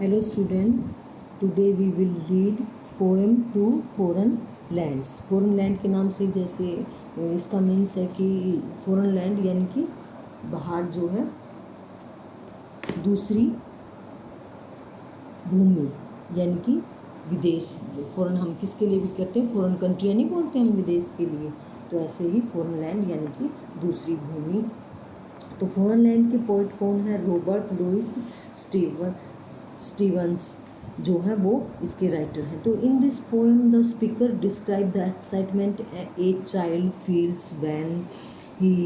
Hello student, today we will read poem to foreign lands. foreign land के नाम से जैसे इसका मीन्स है कि foreign land यानी कि बाहर जो है दूसरी भूमि यानी कि विदेश। फॉरेन हम किसके लिए भी कहते हैं, फॉरेन कंट्री नहीं बोलते हम विदेश के लिए, तो ऐसे ही फॉरेन लैंड यानी कि दूसरी भूमि। तो फॉरेन लैंड के पोइट कौन है? रॉबर्ट लुइस स्टीवंस जो है वो इसके राइटर हैं। तो in this poem the speaker describe the excitement a child feels when he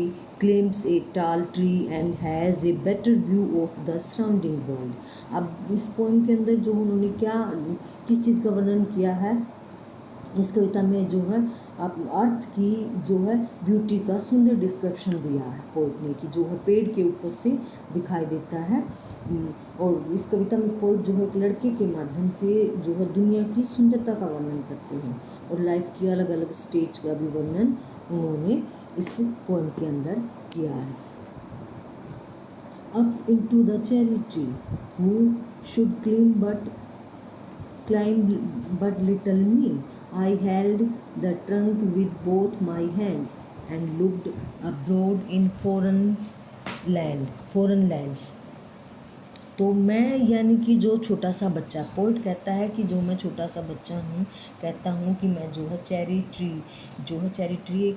claims a tall tree and has a better view of the surrounding world. अब इस पोएम के अंदर जो उन्होंने किस चीज़ का वर्णन किया है, इस कविता में जो है अर्थ की जो है ब्यूटी का सुंदर डिस्क्रिप्शन दिया है पोइट ने, कि जो है पेड़ के ऊपर से दिखाई देता है। और इस कविता में पोइट जो है एक लड़के के माध्यम से जो है दुनिया की सुंदरता का वर्णन करते हैं और लाइफ की अलग अलग स्टेज का भी वर्णन उन्होंने इस पोएम के अंदर किया है। Up into the cherry tree who should climb but little me. I held the trunk with both my hands and looked abroad in foreign lands. तो मैं यानी कि जो छोटा सा बच्चा, पोइट कहता है कि जो मैं छोटा सा बच्चा हूँ, कहता हूँ कि मैं जो है चेरी ट्री एक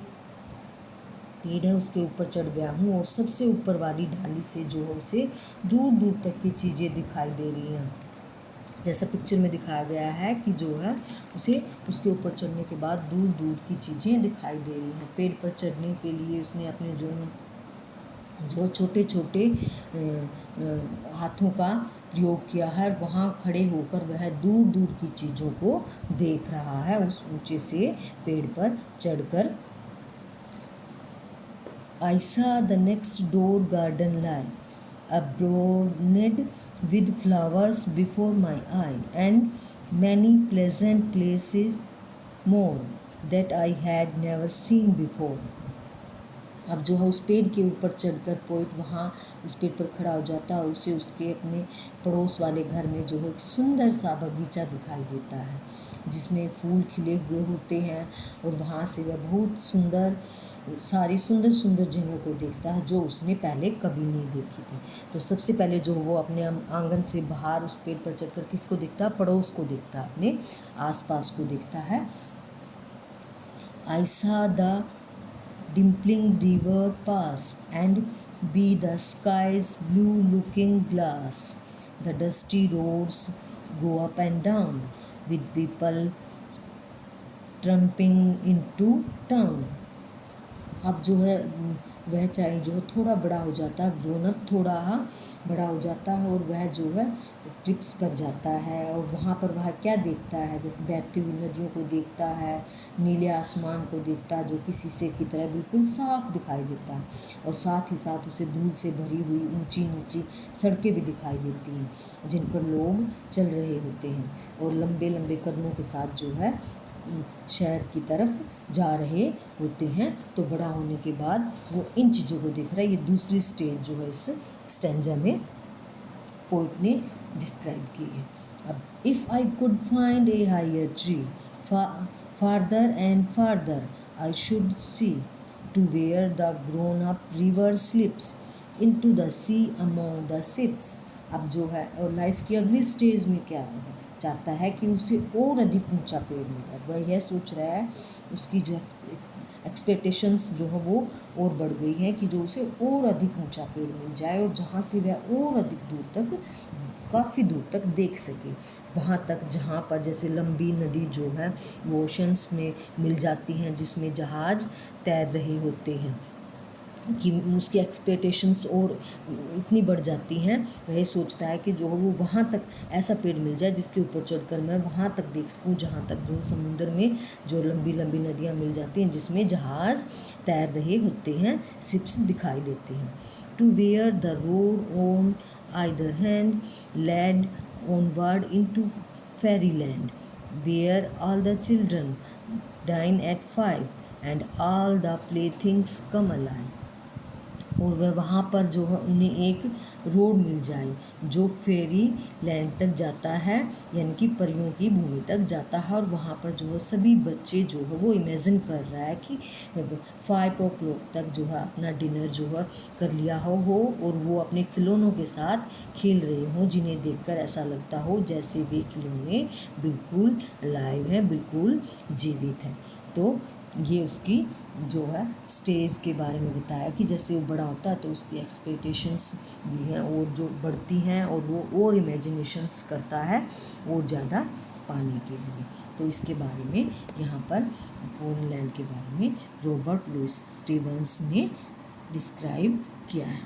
पेड़ है उसके ऊपर चढ़ गया हूँ और सबसे ऊपर वाली डाली से जो है उसे दूर दूर तक की चीज़ें दिखाई दे रही हैं। जैसा पिक्चर में दिखाया गया है कि जो है उसे उसके ऊपर चढ़ने के बाद दूर दूर की चीज़ें दिखाई दे रही हैं। पेड़ पर चढ़ने के लिए उसने अपने जो छोटे छोटे हाथों का प्रयोग किया है, वहाँ खड़े होकर वह दूर दूर की चीज़ों को देख रहा है उस ऊंचे से पेड़ पर चढ़कर। I saw the next door garden lie adorned with flowers before my eye and many pleasant places more that I had never seen before. अब जो है उस पेड़ के ऊपर चढ़कर पोइट वहाँ उस पेड़ पर खड़ा हो जाता है और उसे उसके अपने पड़ोस वाले घर में जो है एक सुंदर सा बगीचा दिखाई देता है जिसमें फूल खिले हुए होते हैं और वहाँ से वह बहुत सारी सुंदर सुंदर जगहों को देखता है जो उसने पहले कभी नहीं देखी थी। तो सबसे पहले जो वो अपने आंगन से बाहर उस पेड़ पर चढ़कर किसको देखता है? पड़ोस को देखता है, अपने आसपास को देखता है। I saw the dimpling river pass and be the sky's blue looking glass. The dusty roads go up and down with people tramping into town. अब जो है वह चाइल्ड जो है थोड़ा बड़ा हो जाता है, ग्रोन अप थोड़ा बड़ा हो जाता है और वह जो है ट्रिप्स पर जाता है और वहाँ पर वह क्या देखता है? जैसे बहती हुई नदियों को देखता है, नीले आसमान को देखता है जो कि शीशे की तरह बिल्कुल साफ दिखाई देता है और साथ ही साथ उसे धूल से भरी हुई ऊंची नीची सड़कें भी दिखाई देती हैं जिन पर लोग चल रहे होते हैं और लंबे लंबे कदमों के साथ जो है शहर की तरफ जा रहे होते हैं। तो बड़ा होने के बाद वो इन चीज़ों को देख रहा है। ये दूसरी स्टेज जो है इस स्टैंजा में पोइट ने डिस्क्राइब की है। अब if I could find a higher tree farther and farther I should see to where the grown up river slips into the sea among the ships. अब जो है और लाइफ की अगली स्टेज में क्या है, चाहता है कि उसे और अधिक ऊंचा पेड़ मिले। वह यह सोच रहा है, उसकी जो एक्सपेक्टेशंस जो है वो और बढ़ गई हैं कि जो उसे और अधिक ऊंचा पेड़ मिल जाए और जहाँ से वह और अधिक दूर तक, काफ़ी दूर तक देख सके, वहाँ तक जहाँ पर जैसे लंबी नदी जो है वो ओशंस में मिल जाती हैं जिसमें जहाज़ तैर रहे होते हैं कि उसकी एक्सपेक्टेशंस और इतनी बढ़ जाती हैं। वह सोचता है कि जो वो वहाँ तक ऐसा पेड़ मिल जाए जिसके ऊपर चढ़कर मैं वहाँ तक देख सकूँ जहाँ तक जो समुद्र में जो लंबी लंबी नदियाँ मिल जाती हैं जिसमें जहाज़ तैर रहे होते हैं, शिप्स दिखाई देते हैं। To where the road on either hand led onward into fairy land where all the children dine at 5 and all the playthings come alive. और वह वहाँ पर जो है उन्हें एक रोड मिल जाए जो फेरी लैंड तक जाता है, यानी कि परियों की भूमि तक जाता है। और वहाँ पर जो है सभी बच्चे जो है वो इमेजिन कर रहा है कि 5 o'clock तक जो है अपना डिनर जो है कर लिया हो और वो अपने खिलौनों के साथ खेल रहे हों, जिन्हें देखकर ऐसा लगता हो जैसे वे खिलौने बिल्कुल लाइव हैं, बिल्कुल जीवित हैं। तो ये उसकी जो है स्टेज के बारे में बताया कि जैसे वो बड़ा होता है तो उसकी एक्सपेक्टेशंस भी हैं और जो बढ़ती हैं और वो और इमेजिनेशंस करता है और ज़्यादा पाने के लिए। तो इसके बारे में यहाँ पर फोनलैंड के बारे में रॉबर्ट लुइस स्टीवंस ने डिस्क्राइब किया है।